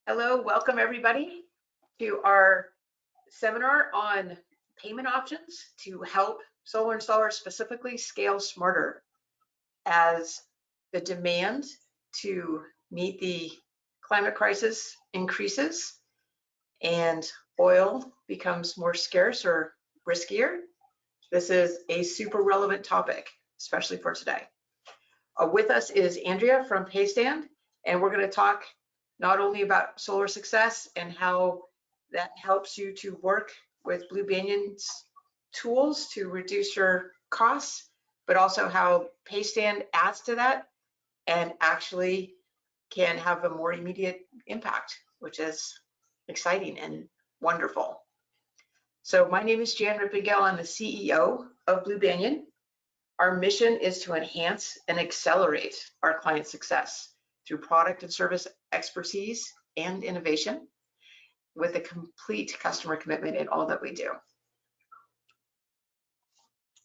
Hello, welcome everybody to our seminar on payment options to help solar installers specifically scale smarter as the demand to meet the climate crisis increases and oil becomes more scarce or riskier. This is a super relevant topic, especially for today. With us is Andrea from Paystand, and we're going to talk not only about solar success and how that helps you to work with Blu Banyan's tools to reduce your costs, but also how Paystand adds to that and actually can have a more immediate impact, which is exciting and wonderful. So my name is Jan Rippingale. I'm the CEO of Blu Banyan. Our mission is to enhance and accelerate our client success through product and service expertise and innovation with a complete customer commitment in all that we do.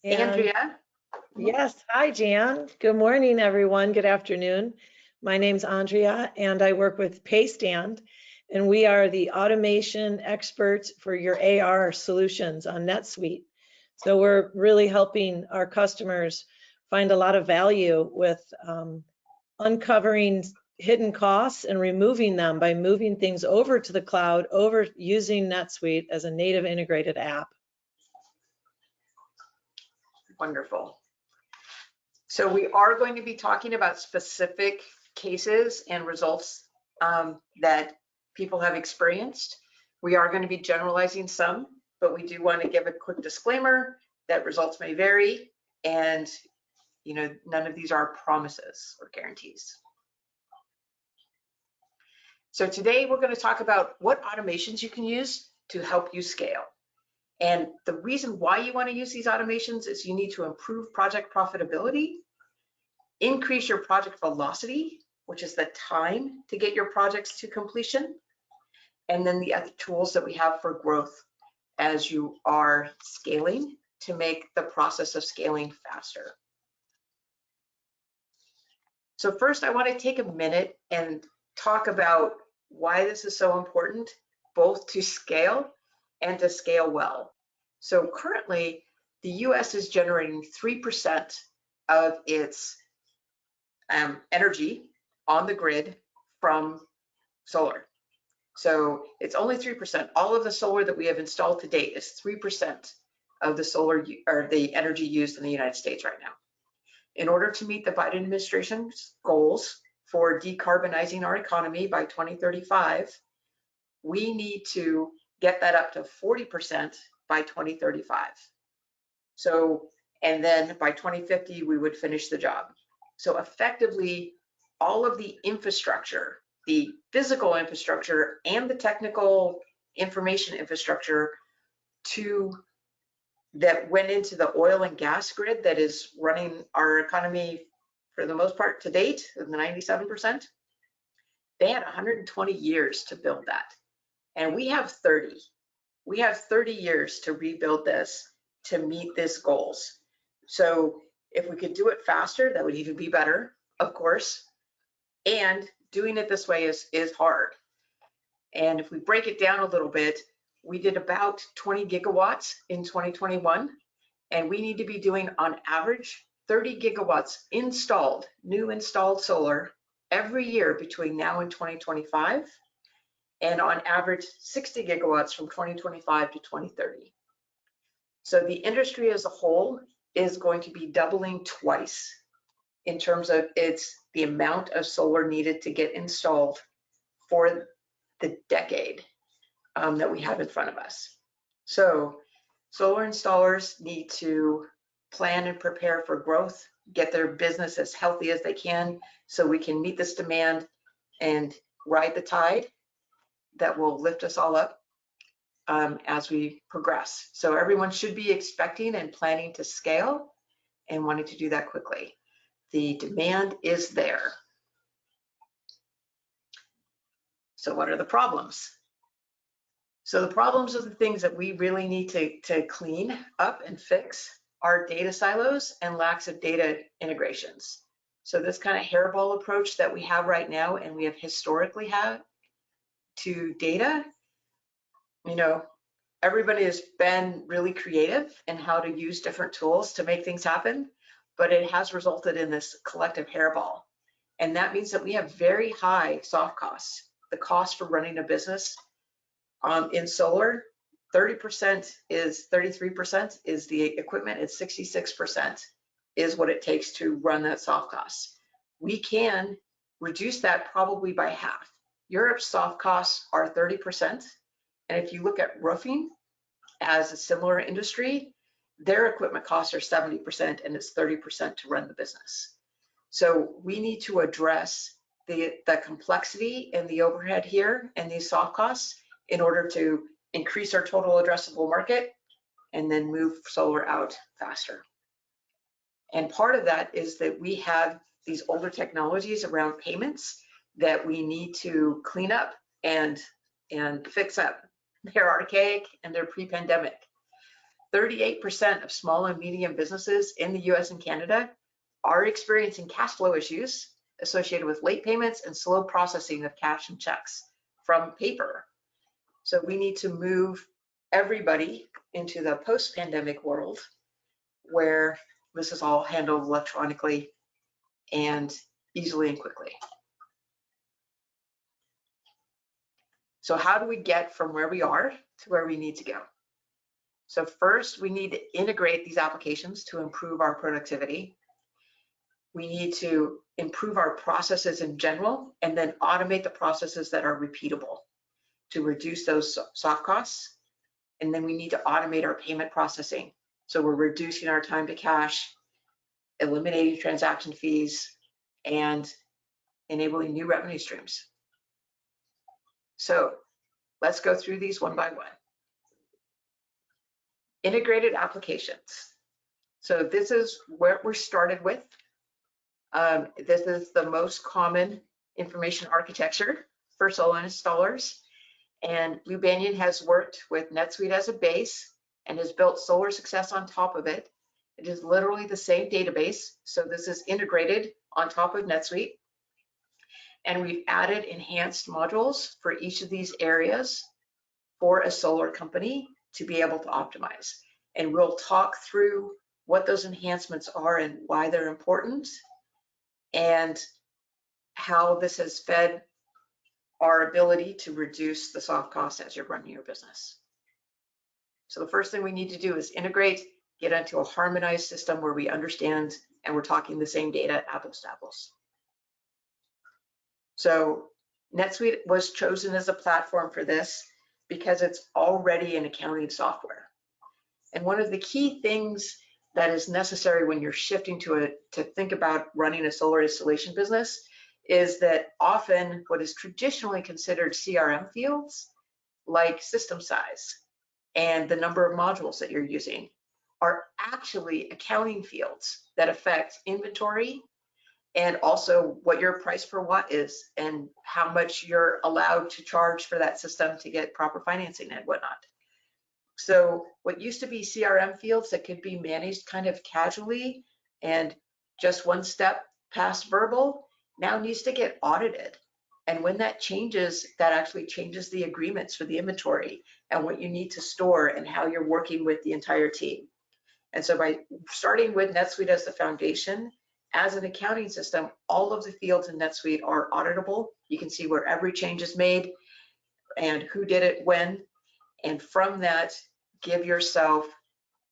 Andrea? Yes, hi Jan. Good morning, everyone. Good afternoon. My name's Andrea, and I work with Paystand, and we are the automation experts for your AR solutions on NetSuite. So we're really helping our customers find a lot of value with uncovering hidden costs and removing them by moving things over to the cloud, over using NetSuite as a native integrated app. Wonderful. So we are going to be talking about specific cases and results that people have experienced. We are going to be generalizing some, but we do want to give a quick disclaimer that results may vary, and none of these are promises or guarantees. So today we're going to talk about what automations you can use to help you scale. And the reason why you want to use these automations is you need to improve project profitability, increase your project velocity, which is the time to get your projects to completion, and then the other tools that we have for growth as you are scaling to make the process of scaling faster. So first, I want to take a minute and talk about why this is so important, both to scale and to scale well. So currently, the US is generating 3% of its energy on the grid from solar. So it's only 3%. All of the solar that we have installed to date is 3% of the solar or the energy used in the United States right now. In order to meet the Biden administration's goals for decarbonizing our economy by 2035, we need to get that up to 40% by 2035. So, and then by 2050, we would finish the job. So effectively, all of the infrastructure, the physical infrastructure and the technical information infrastructure that went into the oil and gas grid that is running our economy for the most part to date, the 97%, they had 120 years to build that. And we have 30. We have 30 years to rebuild this to meet these goals. So if we could do it faster, that would even be better, of course. And doing it this way is hard. And if we break it down a little bit, we did about 20 gigawatts in 2021, and we need to be doing on average 30 gigawatts installed, new installed solar every year between now and 2025, and on average 60 gigawatts from 2025 to 2030. So the industry as a whole is going to be doubling twice in terms of the amount of solar needed to get installed for the decade that we have in front of us. So solar installers need to plan and prepare for growth, get their business as healthy as they can so we can meet this demand and ride the tide that will lift us all up as we progress. So everyone should be expecting and planning to scale and wanting to do that quickly. The demand is there. So what are the problems? So the problems are the things that we really need to clean up and fix are data silos and lacks of data integrations. So this kind of hairball approach that we have right now and we have historically had to data, you know, everybody has been really creative in how to use different tools to make things happen, but it has resulted in this collective hairball. And that means that we have very high soft costs. The cost for running a business in solar, 33% is the equipment, it's 66% is what it takes to run that soft cost. We can reduce that probably by half. Europe's soft costs are 30%. And if you look at roofing as a similar industry, their equipment costs are 70% and it's 30% to run the business. So we need to address the complexity and the overhead here and these soft costs in order to increase our total addressable market and then move solar out faster. And part of that is that we have these older technologies around payments that we need to clean up and fix up. They're archaic and they're pre-pandemic. 38% of small and medium businesses in the US and Canada are experiencing cash flow issues associated with late payments and slow processing of cash and checks from paper. So we need to move everybody into the post-pandemic world where this is all handled electronically and easily and quickly. So how do we get from where we are to where we need to go? So first, we need to integrate these applications to improve our productivity. We need to improve our processes in general and then automate the processes that are repeatable to reduce those soft costs. And then we need to automate our payment processing. So we're reducing our time to cash, eliminating transaction fees, and enabling new revenue streams. So let's go through these one by one. Integrated applications. So this is where we're started with. This is the most common information architecture for solar installers. And Blu Banyan has worked with NetSuite as a base and has built Solar Success on top of it. It is literally the same database. So this is integrated on top of NetSuite. And we've added enhanced modules for each of these areas for a solar company to be able to optimize. And we'll talk through what those enhancements are and why they're important and how this has fed our ability to reduce the soft costs as you're running your business. So the first thing we need to do is integrate, get into a harmonized system where we understand and we're talking the same data, apples to apples. So NetSuite was chosen as a platform for this because it's already an accounting software. And one of the key things that is necessary when you're shifting to think about running a solar installation business is that often what is traditionally considered CRM fields, like system size and the number of modules that you're using, are actually accounting fields that affect inventory and also what your price per watt is and how much you're allowed to charge for that system to get proper financing and whatnot. So what used to be CRM fields that could be managed kind of casually and just one step past verbal now needs to get audited. And when that changes, that actually changes the agreements for the inventory and what you need to store and how you're working with the entire team. And so by starting with NetSuite as the foundation, as an accounting system, all of the fields in NetSuite are auditable. You can see where every change is made and who did it when. And from that, give yourself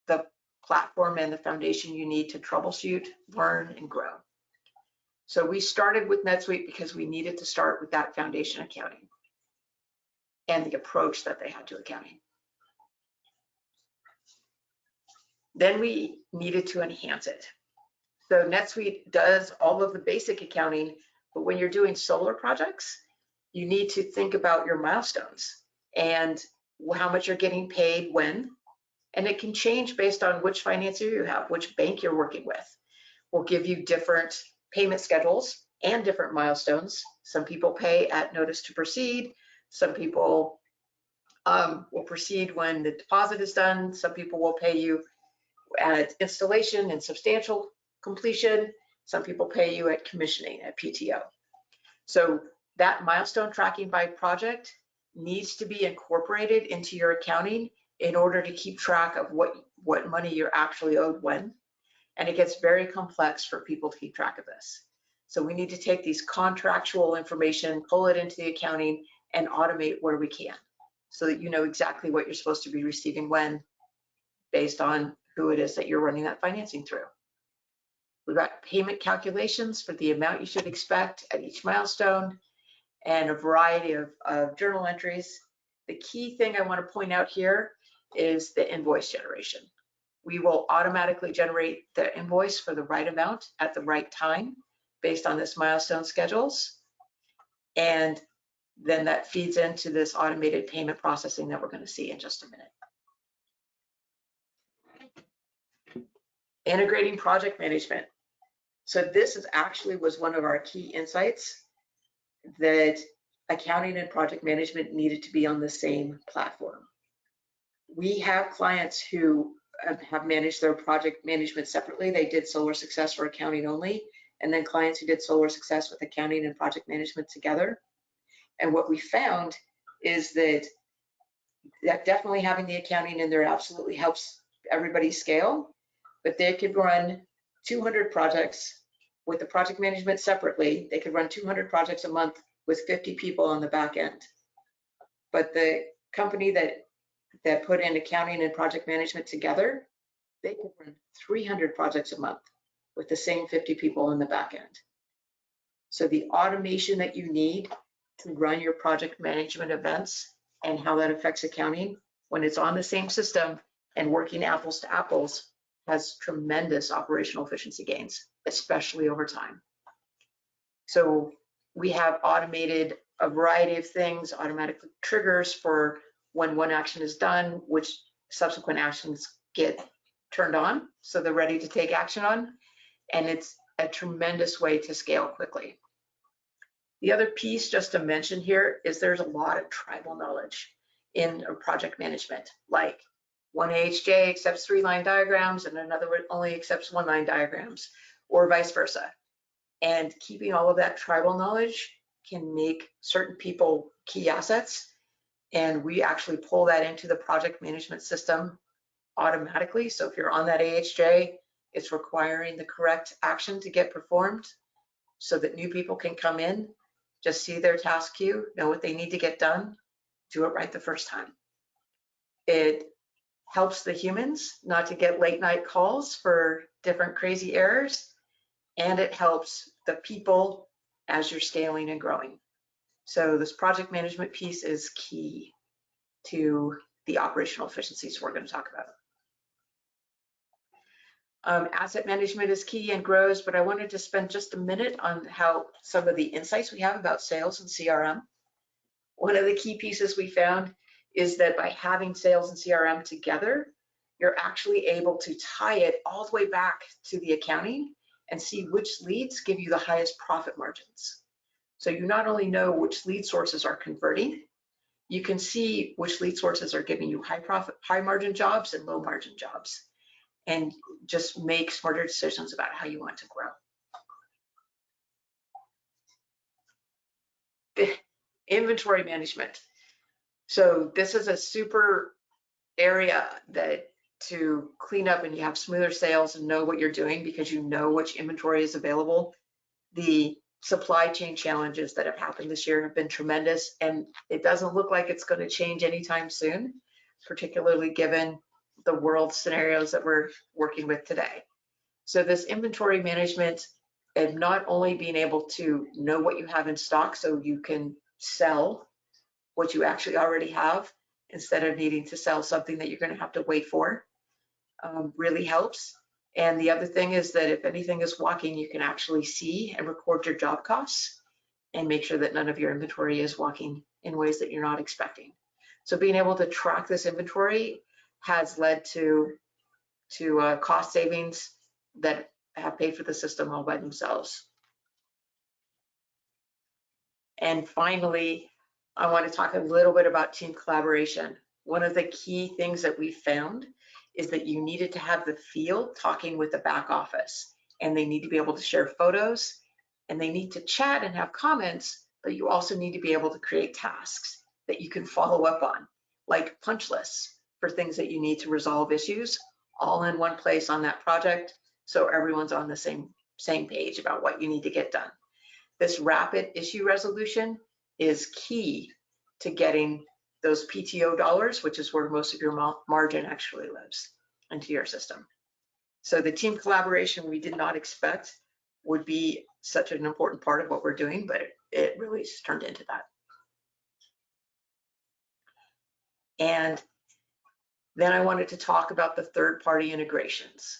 the platform and the foundation you need to troubleshoot, learn, and grow. So we started with NetSuite because we needed to start with that foundation accounting and the approach that they had to accounting. Then we needed to enhance it. So NetSuite does all of the basic accounting, but when you're doing solar projects, you need to think about your milestones and how much you're getting paid when, and it can change based on which financier you have, which bank you're working with. We'll give you different payment schedules and different milestones. Some people pay at notice to proceed. Some people will proceed when the deposit is done. Some people will pay you at installation and substantial completion. Some people pay you at commissioning, at PTO. So that milestone tracking by project needs to be incorporated into your accounting in order to keep track of what money you're actually owed when. And it gets very complex for people to keep track of this. So we need to take these contractual information, pull it into the accounting, and automate where we can, so that you know exactly what you're supposed to be receiving when, based on who it is that you're running that financing through. We've got payment calculations for the amount you should expect at each milestone, and a variety of journal entries. The key thing I want to point out here is the invoice generation. We will automatically generate the invoice for the right amount at the right time based on this milestone schedules. And then that feeds into this automated payment processing that we're going to see in just a minute. Integrating project management. So this was one of our key insights, that accounting and project management needed to be on the same platform. We have clients who have managed their project management separately. They did Solar Success for accounting only, and then clients who did Solar Success with accounting and project management together. And what we found is that definitely having the accounting in there absolutely helps everybody scale, but they could run 200 projects with the project management separately. They could run 200 projects a month with 50 people on the back end. But the company that put in accounting and project management together, they could run 300 projects a month with the same 50 people on the back end. So the automation that you need to run your project management events and how that affects accounting when it's on the same system and working apples to apples has tremendous operational efficiency gains, especially over time. So we have automated a variety of things, automatic triggers for when one action is done, which subsequent actions get turned on, so they're ready to take action on. And it's a tremendous way to scale quickly. The other piece just to mention here is there's a lot of tribal knowledge in project management, like one AHJ accepts 3-line diagrams and another one only accepts 1-line diagrams, or vice versa. And keeping all of that tribal knowledge can make certain people key assets. And we actually pull that into the project management system automatically. So if you're on that AHJ, it's requiring the correct action to get performed so that new people can come in, just see their task queue, know what they need to get done, do it right the first time. It helps the humans not to get late night calls for different crazy errors, and it helps the people as you're scaling and growing. So this project management piece is key to the operational efficiencies we're going to talk about. Asset management is key and grows, but I wanted to spend just a minute on how some of the insights we have about sales and CRM. One of the key pieces we found is that by having sales and CRM together, you're actually able to tie it all the way back to the accounting and see which leads give you the highest profit margins. So you not only know which lead sources are converting, you can see which lead sources are giving you high profit, high margin jobs and low margin jobs, and just make smarter decisions about how you want to grow. Inventory management. So this is a super area that to clean up and you have smoother sales and know what you're doing because you know which inventory is available. The supply chain challenges that have happened this year have been tremendous, and it doesn't look like it's going to change anytime soon, particularly given the world scenarios that we're working with today. So this inventory management and not only being able to know what you have in stock so you can sell what you actually already have instead of needing to sell something that you're going to have to wait for, really helps. And the other thing is that if anything is walking, you can actually see and record your job costs and make sure that none of your inventory is walking in ways that you're not expecting. So being able to track this inventory has led to cost savings that have paid for the system all by themselves. And finally, I want to talk a little bit about team collaboration. One of the key things that we found is that you needed to have the field talking with the back office, and they need to be able to share photos, and they need to chat and have comments, but you also need to be able to create tasks. that you can follow up on, like punch lists for things that you need to resolve issues, all in one place on that project, so everyone's on the same page about what you need to get done. This rapid issue resolution is key to getting those PTO dollars, which is where most of your margin actually lives, into your system. So the team collaboration we did not expect would be such an important part of what we're doing, but it really turned into that. And then I wanted to talk about the third-party integrations.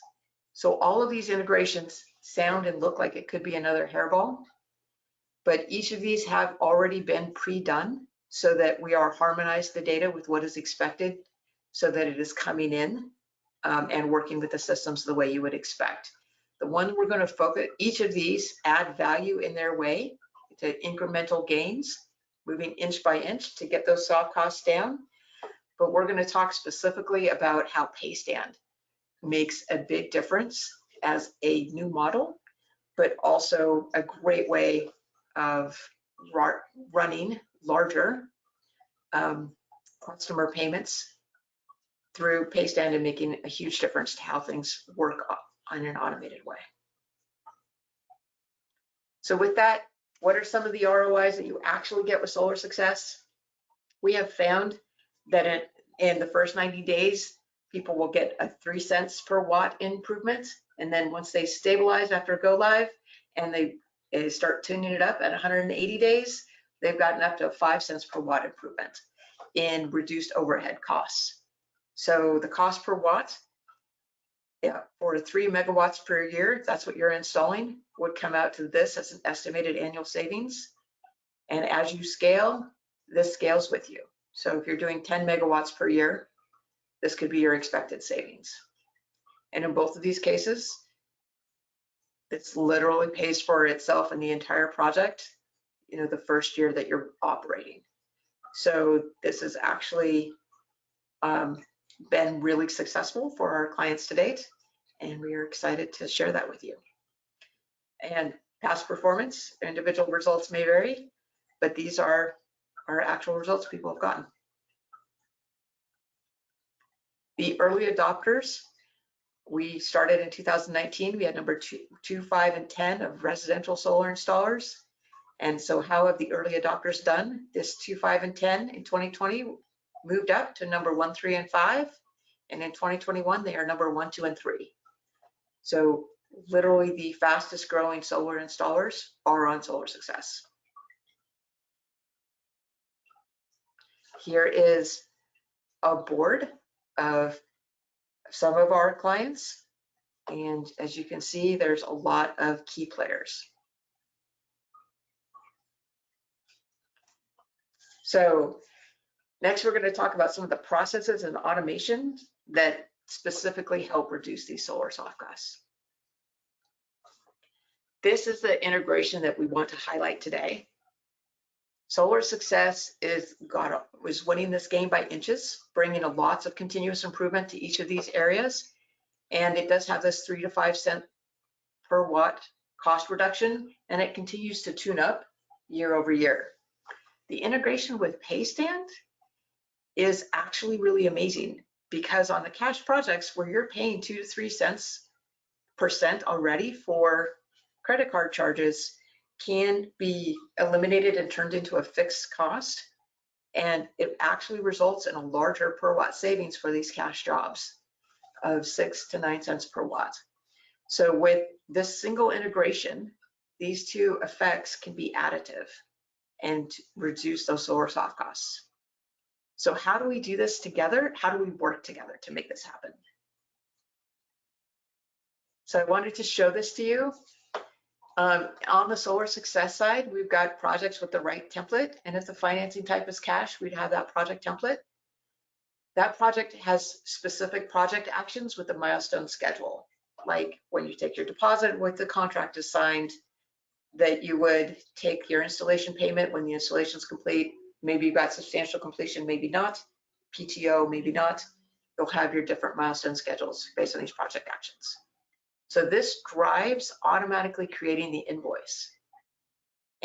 So all of these integrations sound and look like it could be another hairball, but each of these have already been pre-done so that we are harmonized the data with what is expected so that it is coming in and working with the systems the way you would expect. The one we're going to focus, each of these add value in their way to incremental gains, moving inch by inch to get those soft costs down. But we're going to talk specifically about how Paystand makes a big difference as a new model, but also a great way of running larger customer payments through Paystand and making a huge difference to how things work in an automated way. So with that, what are some of the ROIs that you actually get with Solar Success? We have found that in the first 90 days, people will get a 3 cents per watt improvement. And then once they stabilize after go live and they start tuning it up at 180 days, they've gotten up to a 5 cents per watt improvement in reduced overhead costs. So the cost per watt, for 3 megawatts per year, if that's what you're installing, would come out to this as an estimated annual savings. And as you scale, this scales with you. So if you're doing 10 megawatts per year, this could be your expected savings. And in both of these cases, it's literally pays for itself in the entire project, the first year that you're operating. So this has actually been really successful for our clients to date, and we are excited to share that with you. And past performance, individual results may vary, but these are our actual results people have gotten. The early adopters, we started in 2019. We had number 2, 5, and 10 of residential solar installers. And so how have the early adopters done? This 2, 5, and 10 in 2020 moved up to number 1, 3, and 5. And in 2021, they are number 1, 2, and 3. So literally the fastest growing solar installers are on Solar Success. Here is a board of some of our clients. And as you can see, there's a lot of key players. So next, we're going to talk about some of the processes and automation that specifically help reduce these solar soft costs. This is the integration that we want to highlight today. Solar Success is winning this game by inches, bringing lots of continuous improvement to each of these areas. And it does have this 3 to 5 cent per watt cost reduction, and it continues to tune up year over year. The integration with Paystand is actually really amazing, because on the cash projects where you're paying 2 to 3 cents per cent already for credit card charges can be eliminated and turned into a fixed cost, and it actually results in a larger per watt savings for these cash jobs of 6 to 9 cents per watt. So with this single integration, these two effects can be additive and reduce those solar soft costs. So how do we do this together? How do we work together to make this happen? So I wanted to show this to you. On the Solar Success side, we've got projects with the right template, and if the financing type is cash, we'd have that project template. That project has specific project actions with a milestone schedule, like when you take your deposit, when the contract is signed, that you would take your installation payment when the installation is complete. Maybe you've got substantial completion, maybe not. PTO, maybe not. You'll have your different milestone schedules based on these project actions. So this drives automatically creating the invoice.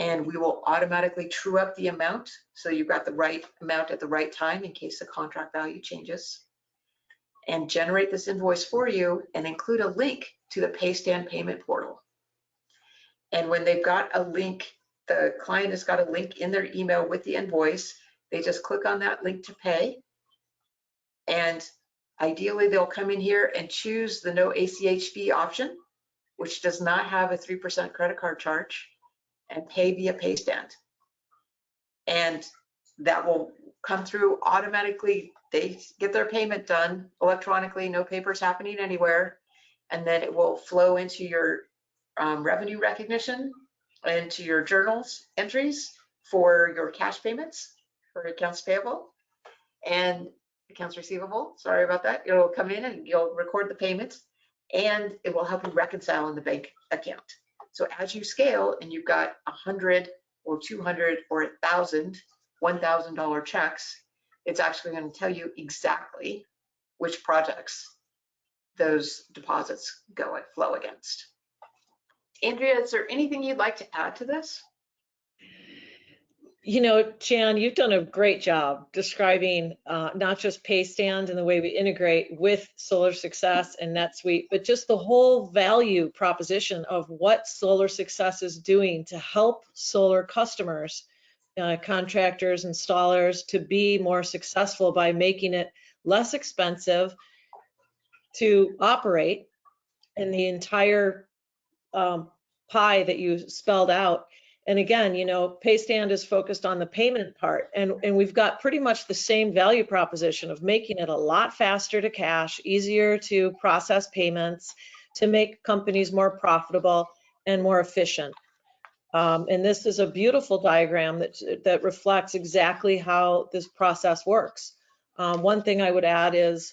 and we will automatically true up the amount so you've got the right amount at the right time in case the contract value changes, and generate this invoice for you and include a link to the Paystand payment portal. And when they've got a link, the client has got a link in their email with the invoice, they just click on that link to pay. And ideally they'll come in here and choose the no ACH fee option, which does not have a 3% credit card charge, and pay via Paystand. And that will come through automatically. They get their payment done electronically, no papers happening anywhere. And then it will flow into your revenue recognition and to your journals entries for your cash payments for accounts payable and accounts receivable. Sorry about that. It'll come in and you'll record the payment, and it will help you reconcile in the bank account. So as you scale and you've got 100 or 200 or 1,000 $1,000 checks, it's actually going to tell you exactly which projects those deposits flow against. Andrea, is there anything you'd like to add to this? You know, Jan, you've done a great job describing not just Paystand and the way we integrate with Solar Success and NetSuite, but just the whole value proposition of what Solar Success is doing to help solar customers, contractors, installers, to be more successful by making it less expensive to operate, and the entire pie that you spelled out. And again, you know, Paystand is focused on the payment part, and we've got pretty much the same value proposition of making it a lot faster to cash, easier to process payments, to make companies more profitable and more efficient. And this is a beautiful diagram that reflects exactly how this process works. One thing I would add is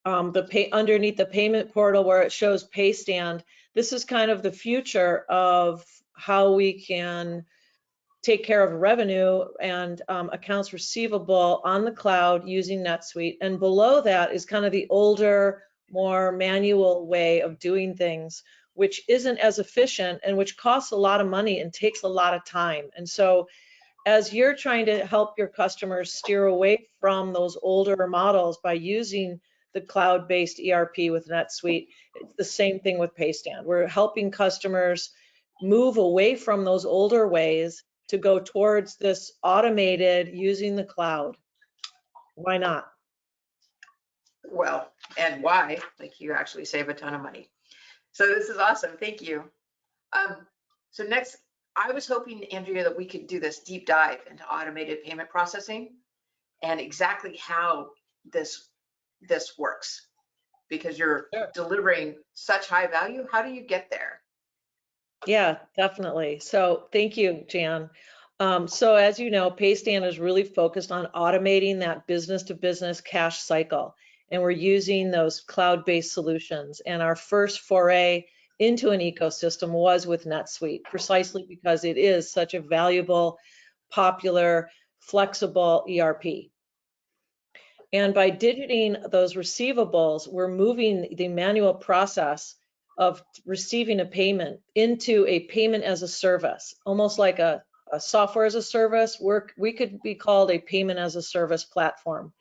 underneath the payment portal where it shows Paystand, this is kind of the future of how we can take care of revenue and accounts receivable on the cloud using NetSuite. And below that is kind of the older, more manual way of doing things, which isn't as efficient and which costs a lot of money and takes a lot of time. And so as you're trying to help your customers steer away from those older models by using the cloud-based ERP with NetSuite, it's the same thing with Paystand. We're helping customers move away from those older ways to go towards this automated using the cloud. Why not? Well, and why? Like, you actually save a ton of money. So this is awesome. Thank you. So next, I was hoping, Andrea, that we could do this deep dive into automated payment processing and exactly how this works, because you're delivering such high value. How do you get there? Yeah, definitely. So thank you, Jan. So as you know, Paystand is really focused on automating that business-to-business cash cycle. And we're using those cloud-based solutions. And our first foray into an ecosystem was with NetSuite, precisely because it is such a valuable, popular, flexible ERP. And by digiting those receivables, we're moving the manual process of receiving a payment into a payment as a service, almost like a software as a service. We could be called a payment as a service platform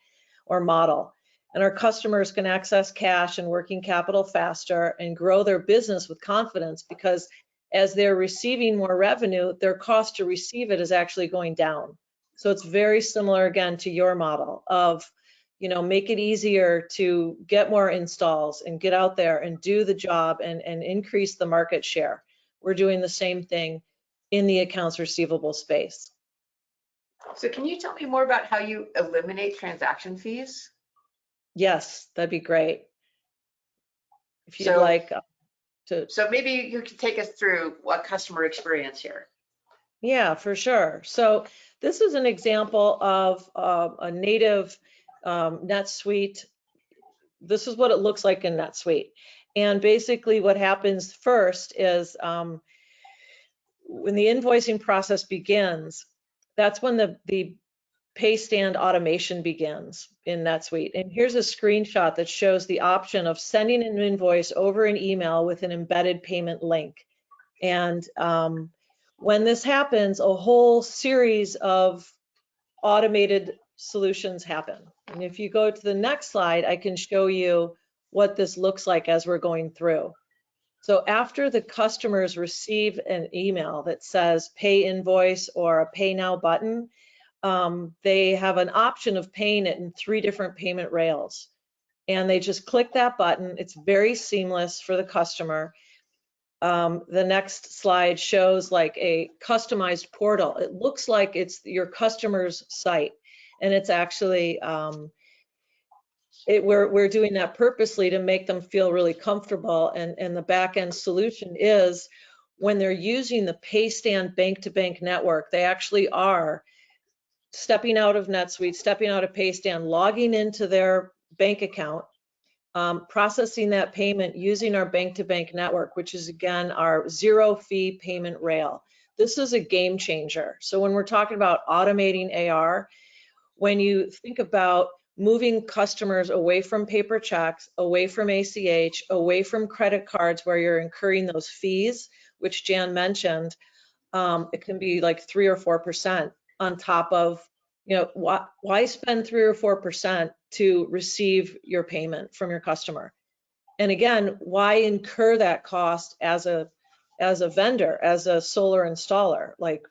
or model. And our customers can access cash and working capital faster and grow their business with confidence, because as they're receiving more revenue, their cost to receive it is actually going down. So it's very similar, again, to your model of, you know, make it easier to get more installs and get out there and do the job and increase the market share. We're doing the same thing in the accounts receivable space. So can you tell me more about how you eliminate transaction fees? Yes, that'd be great. If you'd like to. So maybe you could take us through a customer experience here. Yeah, for sure. So this is an example of a native NetSuite. This is what it looks like in NetSuite. And basically what happens first is when the invoicing process begins, that's when the Paystand automation begins in NetSuite. And here's a screenshot that shows the option of sending an invoice over an email with an embedded payment link. And When this happens, a whole series of automated solutions happen. And if you go to the next slide, I can show you what this looks like as we're going through. So after the customers receive an email that says pay invoice or a pay now button, they have an option of paying it in 3 different payment rails. And they just click that button. It's very seamless for the customer. The next slide shows like a customized portal. It looks like it's your customer's site, and it's actually we're doing that purposely to make them feel really comfortable. And the back end solution is when they're using the Paystand bank-to-bank network, they actually are stepping out of NetSuite, stepping out of Paystand, logging into their bank account, processing that payment using our bank-to-bank network, which is again our zero fee payment rail. This is a game changer. So when we're talking about automating AR, when you think about moving customers away from paper checks, away from ACH, away from credit cards where you're incurring those fees, which Jan mentioned, it can be like 3 or 4% on top of, you know, why spend 3 or 4% to receive your payment from your customer? And again, why incur that cost as a vendor, as a solar installer? Like,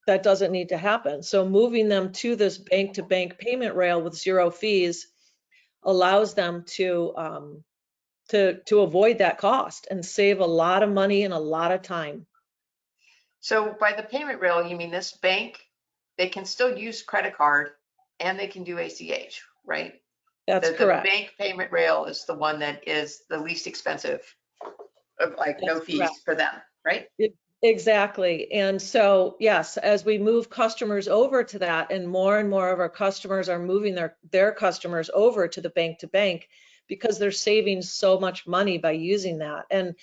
that doesn't need to happen. So moving them to this bank-to-bank payment rail with zero fees allows them to avoid that cost and save a lot of money and a lot of time. So by the payment rail, you mean this bank, they can still use credit card and they can do ACH, right? That's correct. The bank payment rail is the one that is the least expensive, like no fees for them, right? Exactly. And so, yes, as we move customers over to that, and more of our customers are moving their customers over to the bank-to-bank because they're saving so much money by using that. And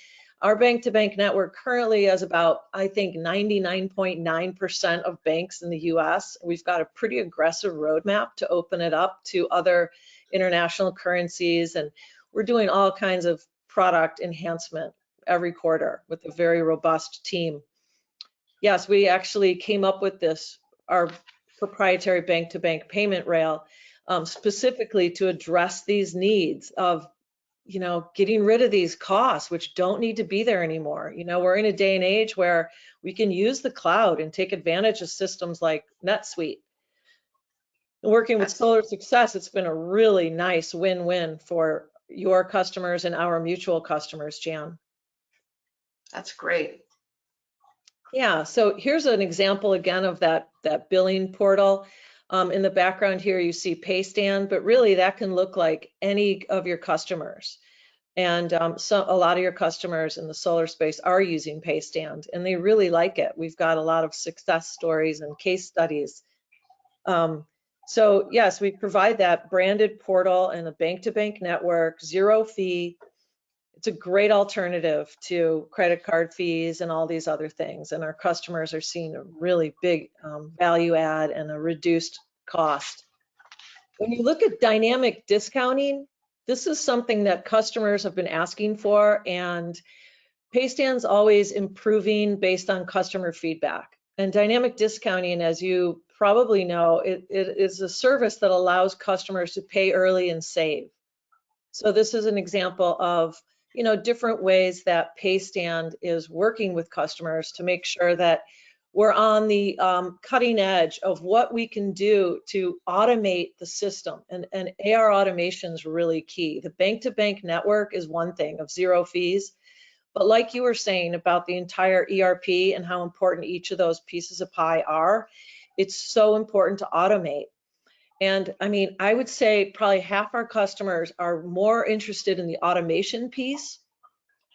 our bank-to-bank network currently has about, I think, 99.9% of banks in the US. We've got a pretty aggressive roadmap to open it up to other international currencies, and we're doing all kinds of product enhancement every quarter with a very robust team. Yes, we actually came up with our proprietary bank-to-bank payment rail, specifically to address these needs of, you know, getting rid of these costs, which don't need to be there anymore. You know, we're in a day and age where we can use the cloud and take advantage of systems like NetSuite. Working with Solar Success, it's been a really nice win-win for your customers and our mutual customers, Jan. That's great. Yeah, so here's an example again of that billing portal. In the background here, you see Paystand, but really that can look like any of your customers. And so a lot of your customers in the solar space are using Paystand, and they really like it. We've got a lot of success stories and case studies. So yes, we provide that branded portal and a bank-to-bank network, zero fee. It's a great alternative to credit card fees and all these other things. And our customers are seeing a really big value add and a reduced cost. When you look at dynamic discounting, this is something that customers have been asking for, and Paystand's always improving based on customer feedback. And dynamic discounting, as you probably know, it is a service that allows customers to pay early and save. So this is an example of, you know, different ways that Paystand is working with customers to make sure that we're on the cutting edge of what we can do to automate the system. And AR automation is really key. The bank-to-bank network is one thing of zero fees, but like you were saying about the entire ERP and how important each of those pieces of pie are, it's so important to automate. And I mean, I would say probably half our customers are more interested in the automation piece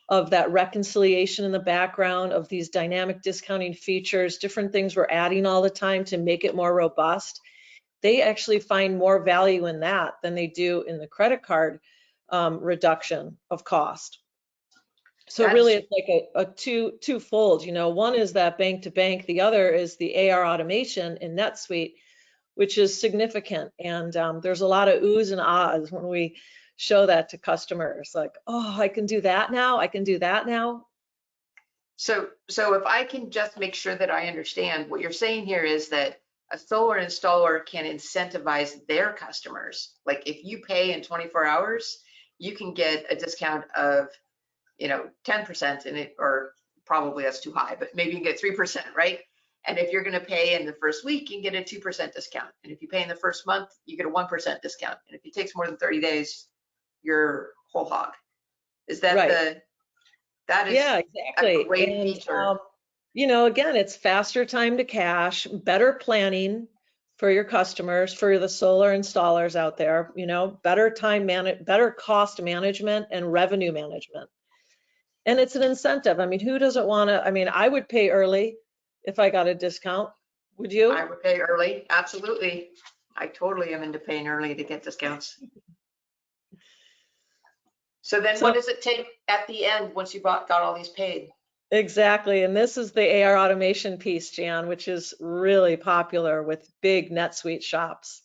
of that reconciliation in the background of these dynamic discounting features, different things we're adding all the time to make it more robust. They actually find more value in that than they do in the credit card reduction of cost. So really it's like a twofold, you know, one is that bank to bank, the other is the AR automation in NetSuite, which is significant. And there's a lot of oohs and ahs when we show that to customers, like, oh, I can do that now, I can do that now. So if I can just make sure that I understand, what you're saying here is that a solar installer can incentivize their customers. Like if you pay in 24 hours, you can get a discount of, 10% in it, or probably that's too high, but maybe you get 3%, right? And if you're going to pay in the first week, you can get a 2% discount. And if you pay in the first month, you get a 1% discount. And if it takes more than 30 days, you're whole hog. Is that Right. that is Yeah, a exactly. great And, feature. again, it's faster time to cash, better planning for your customers, for the solar installers out there, better better cost management and revenue management. And it's an incentive. I mean, who doesn't want to? I mean, I would pay early if I got a discount. Would I you? would pay early, absolutely. I totally am into paying early to get discounts. So then So what does it take at the end once you got all these paid? exactly. And this is the AR automation piece, Jan, which is really popular with big NetSuite shops.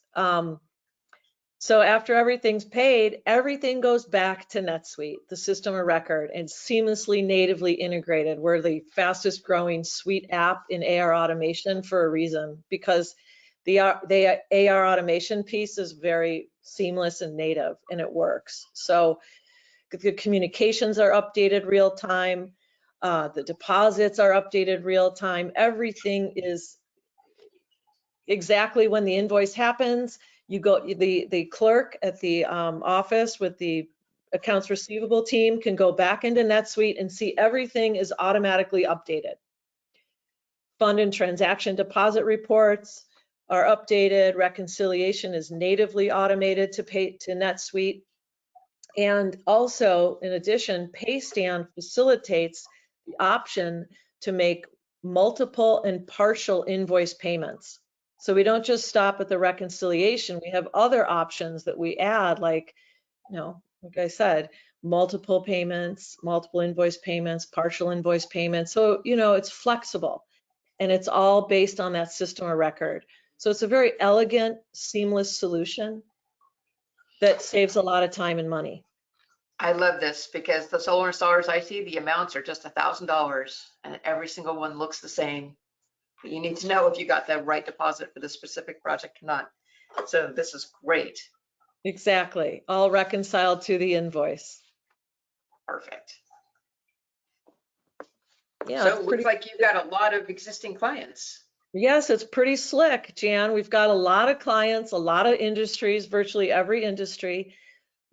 So after everything's paid, everything goes back to NetSuite, the system of record, and seamlessly natively integrated. We're the fastest growing suite app in AR automation for a reason, because the AR automation piece is very seamless and native, and it works. So the communications are updated real time. The deposits are updated real time. Everything is exactly when the invoice happens. You go, the clerk at the office with the accounts receivable team can go back into NetSuite and see everything is automatically updated. Fund and transaction deposit reports are updated. Reconciliation is natively automated to NetSuite. And also, in addition, Paystand facilitates the option to make multiple and partial invoice payments. So we don't just stop at the reconciliation. We have other options that we add, like, like I said, multiple payments, multiple invoice payments, partial invoice payments. So, it's flexible, and it's all based on that system of record. So it's a very elegant, seamless solution that saves a lot of time and money. I love this because the solar installers I see, the amounts are just $1,000 and every single one looks the same. But you need to know if you got the right deposit for the specific project or not. So this is great. Exactly. All reconciled to the invoice. Perfect. Yeah, So it's it looks pretty. like you've got a lot of existing clients. Yes, it's pretty slick, Jan. We've got a lot of clients, a lot of industries, virtually every industry,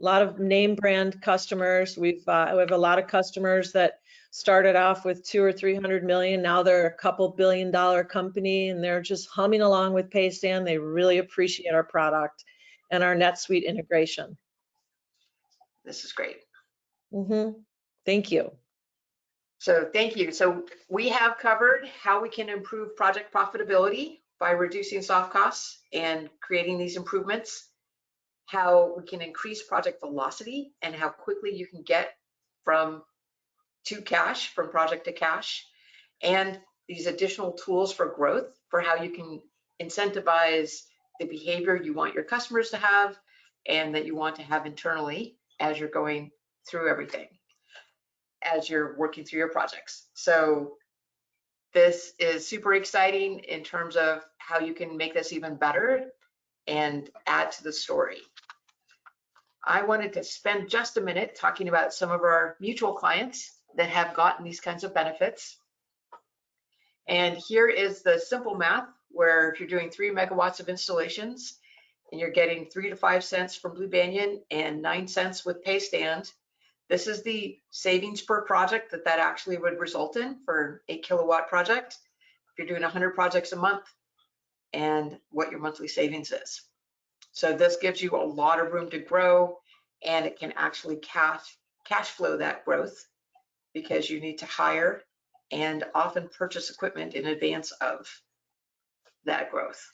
a lot of name brand customers. We have a lot of customers that started off with 200 or 300 million. Now they're a couple $1 billion company, and they're just humming along with Paystand. They really appreciate our product and our NetSuite integration. This is great. Thank you. So thank you. So we have covered how we can improve project profitability by reducing soft costs and creating these improvements, how we can increase project velocity and how quickly you can get from project to cash, and these additional tools for growth for how you can incentivize the behavior you want your customers to have and that you want to have internally as you're going through everything, as you're working through your projects. So this is super exciting in terms of how you can make this even better and add to the story. I wanted to spend just a minute talking about some of our mutual clients that have gotten these kinds of benefits. And here is the simple math where if you're doing 3 megawatts of installations and you're getting 3 to 5 cents from Blu Banyan and 9 cents with Paystand, this is the savings per project that actually would result in for an 8 kilowatt project. If you're doing 100 projects a month, and what your monthly savings is. So this gives you a lot of room to grow, and it can actually cash flow that growth because you need to hire and often purchase equipment in advance of that growth.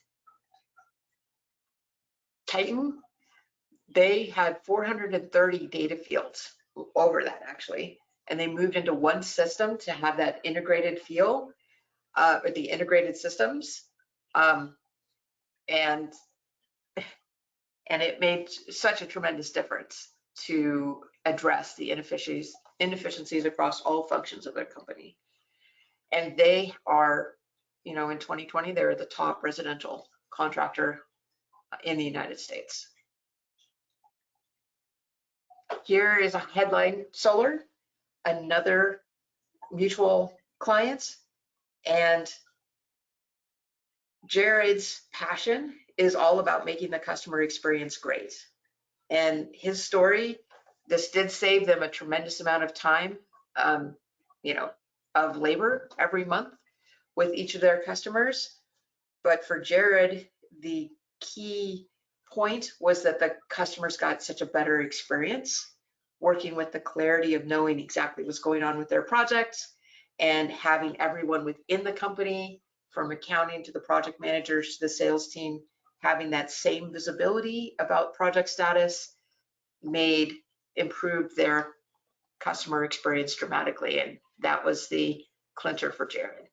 Titan, they had 430 data fields, over that actually, and they moved into one system to have that integrated feel, or the integrated systems, and it made such a tremendous difference to address the inefficiencies across all functions of their company. And they are, in 2020, they're the top residential contractor in the United States. Here is a headline, solar, another mutual client, and Jared's passion is all about making the customer experience great. And his story, this did save them a tremendous amount of time, of labor every month with each of their customers. But for Jared, the key point was that the customers got such a better experience working with the clarity of knowing exactly what's going on with their projects and having everyone within the company, from accounting to the project managers to the sales team, having that same visibility about project status improved their customer experience dramatically. And that was the clincher for Jared.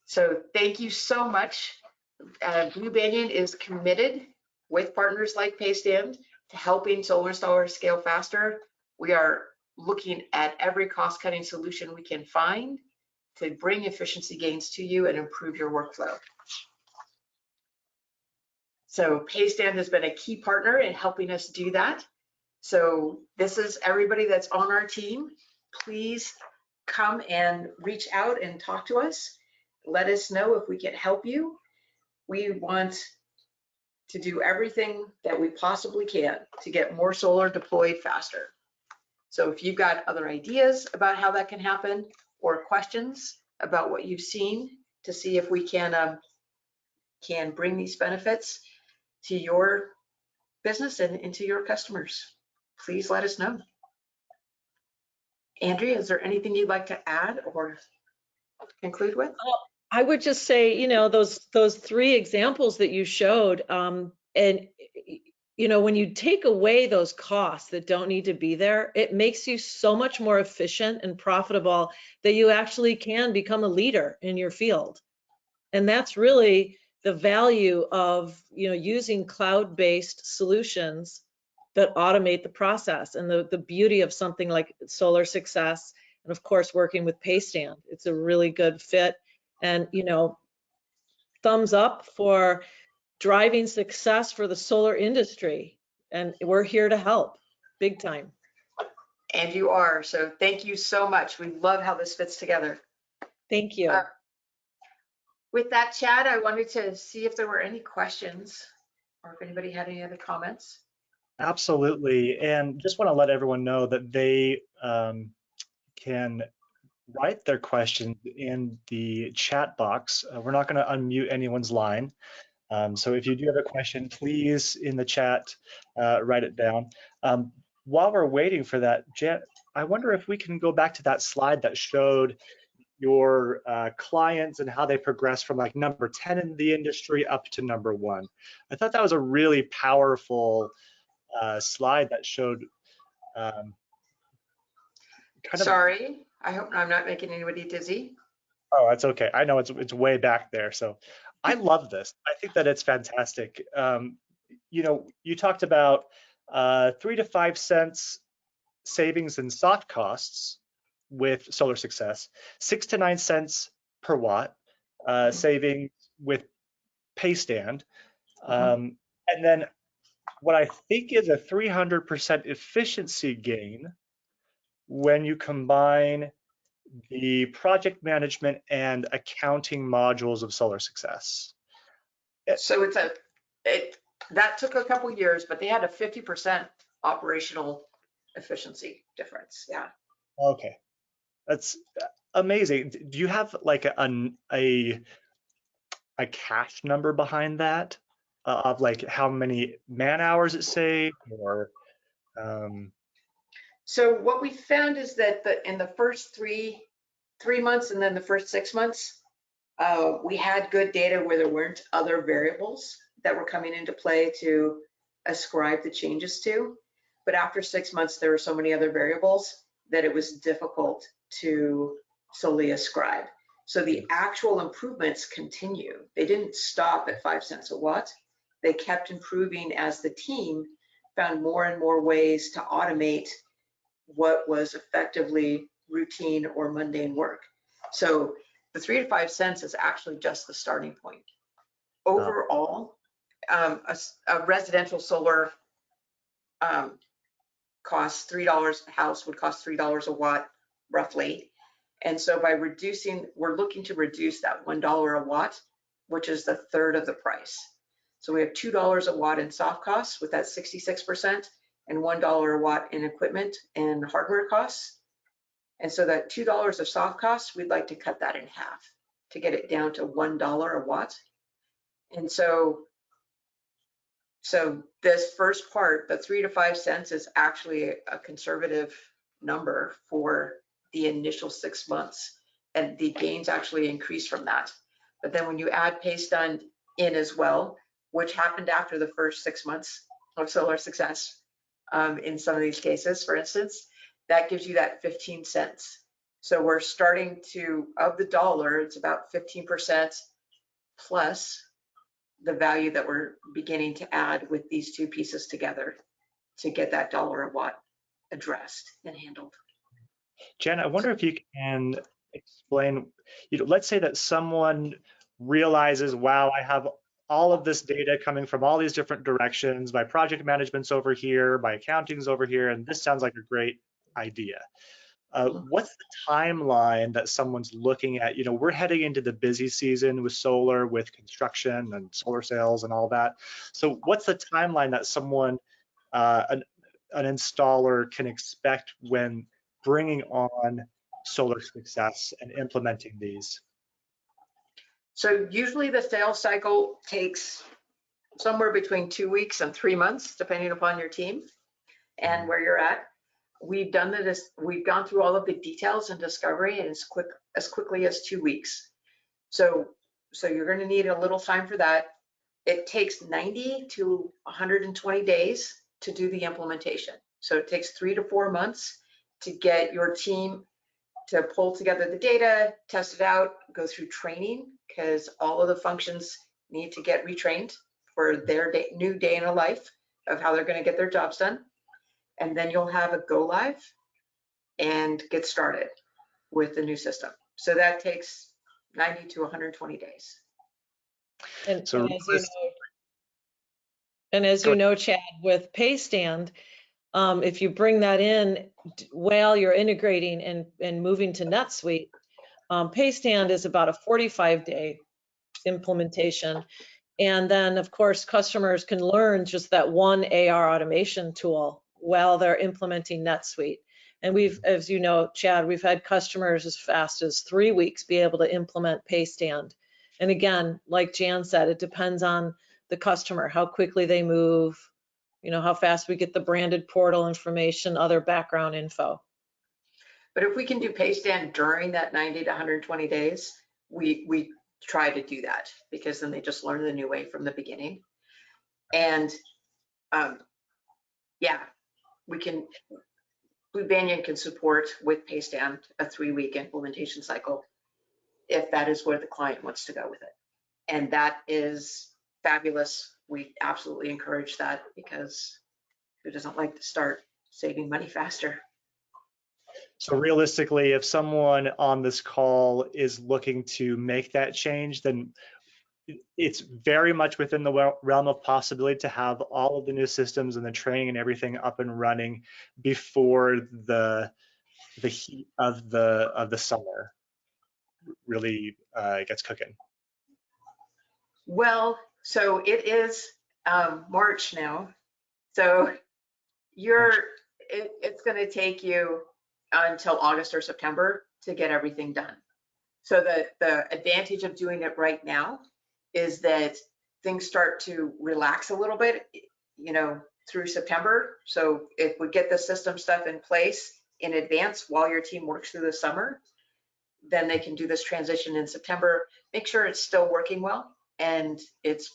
So thank you so much. Blu Banyan is committed with partners like Paystand to helping solar installers scale faster. We are looking at every cost-cutting solution we can find to bring efficiency gains to you and improve your workflow. So Paystand has been a key partner in helping us do that. So this is everybody that's on our team. Please come and reach out and talk to us. Let us know if we can help you. We want to do everything that we possibly can to get more solar deployed faster. So if you've got other ideas about how that can happen or questions about what you've seen to see if we can bring these benefits to your business and into your customers, please let us know. Andrea, is there anything you'd like to add or conclude with? I would just say, those three examples that you showed, and when you take away those costs that don't need to be there, it makes you so much more efficient and profitable that you actually can become a leader in your field. And that's really the value of, using cloud-based solutions that automate the process, and the beauty of something like Solar Success, and of course, working with Paystand. It's a really good fit. And, thumbs up for driving success for the solar industry. And we're here to help big time. And you are. So thank you so much. We love how this fits together. Thank you. With that, Chad, I wanted to see if there were any questions or if anybody had any other comments. Absolutely. And just want to let everyone know that they can write their questions in the chat box. We're not going to unmute anyone's line. So if you do have a question, please in the chat, write it down. While we're waiting for that, Jen, I wonder if we can go back to that slide that showed your clients and how they progress from like number 10 in the industry up to number 1. I thought that was a really powerful slide that showed Sorry, I hope I'm not making anybody dizzy. Oh, that's okay. I know it's way back there. So I love this. I think that it's fantastic. You talked about 3 to 5 cents savings in soft costs with Solar Success, 6 to 9 cents per watt savings with Paystand, and then what I think is a 300% efficiency gain when you combine the project management and accounting modules of Solar Success. So that took a couple years, but they had a 50% operational efficiency difference. Yeah. Okay, that's amazing. Do you have like a cash number behind that of like how many man hours it saved, or? So what we found is that in the first three months and then the first 6 months, we had good data where there weren't other variables that were coming into play to ascribe the changes to. But after 6 months, there were so many other variables that it was difficult to solely ascribe. So the actual improvements continue. They didn't stop at 5 cents a watt. They kept improving as the team found more and more ways to automate what was effectively routine or mundane work. So the 3 to 5 cents is actually just the starting point. Overall, a residential solar costs $3 a house, would cost $3 a watt roughly. And so by reducing, we're looking to reduce that $1 a watt, which is the third of the price. So we have $2 a watt in soft costs with that 66% and $1 a watt in equipment and hardware costs. And so that $2 of soft costs, we'd like to cut that in half to get it down to $1 a watt. And so this first part, the 3 to 5 cents, is actually a conservative number for the initial 6 months, and the gains actually increase from that. But then when you add Paystand in as well, which happened after the first 6 months of solar success, in some of these cases, for instance, that gives you that 15 cents. So we're starting to, of the dollar, it's about 15% plus the value that we're beginning to add with these two pieces together to get that $1 a watt addressed and handled. Jen, I wonder if you can explain, let's say that someone realizes, wow, I have all of this data coming from all these different directions. My project management's over here, my accounting's over here, and this sounds like a great idea. What's the timeline that someone's looking at? We're heading into the busy season with solar, with construction and solar sales and all that. So what's the timeline that someone, an installer, can expect when bringing on solar success and implementing these? So usually the sales cycle takes somewhere between 2 weeks and 3 months, depending upon your team and where you're at. We've gone through all of the details and discovery in as quickly as 2 weeks. So you're going to need a little time for that. It takes 90 to 120 days to do the implementation. So it takes 3 to 4 months to get your team to pull together the data, test it out, go through training, because all of the functions need to get retrained for their new day in a life of how they're going to get their jobs done. And then you'll have a go live and get started with the new system. So that takes 90 to 120 days. And, So as you know, Chad, with Paystand, if you bring that in while you're integrating and moving to NetSuite, Paystand is about a 45-day implementation. And then, of course, customers can learn just that one AR automation tool while they're implementing NetSuite. And we've, as you know, Chad, we've had customers as fast as 3 weeks be able to implement Paystand. And again, like Jan said, it depends on the customer, how quickly they move, how fast we get the branded portal information, other background info. But if we can do Paystand during that 90 to 120 days, we try to do that, because then they just learn the new way from the beginning. And yeah, Blu Banyan can support with Paystand a 3-week implementation cycle if that is where the client wants to go with it. And that is fabulous. We absolutely encourage that, because who doesn't like to start saving money faster? So realistically, if someone on this call is looking to make that change, then it's very much within the realm of possibility to have all of the new systems and the training and everything up and running before the heat of the summer really gets cooking. Well, so it is March now, so it's going to take you until August or September to get everything done. So the advantage of doing it right now is that things start to relax a little bit, through September. So if we get the system stuff in place in advance while your team works through the summer, then they can do this transition in September, make sure it's still working well and it's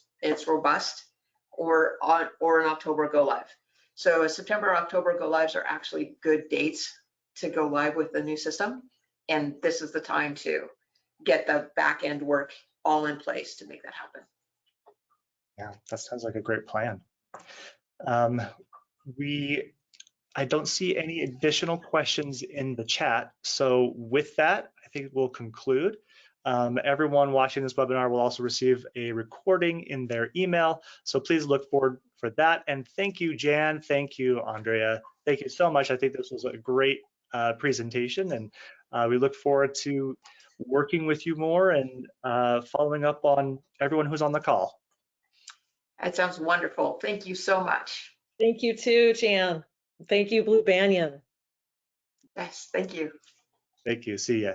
robust, or an October go live. So September, October go lives are actually good dates to go live with the new system. And this is the time to get the back end work all in place to make that happen. Yeah, that sounds like a great plan. I don't see any additional questions in the chat. So with that, I think we'll conclude. Everyone watching this webinar will also receive a recording in their email. So please look forward for that. And thank you, Jan. Thank you, Andrea. Thank you so much. I think this was a great presentation, and we look forward to working with you more and following up on everyone who's on the call. That sounds wonderful. Thank you so much. Thank you too, Jan. Thank you, Blu Banyan. Yes, thank you. Thank you. See ya.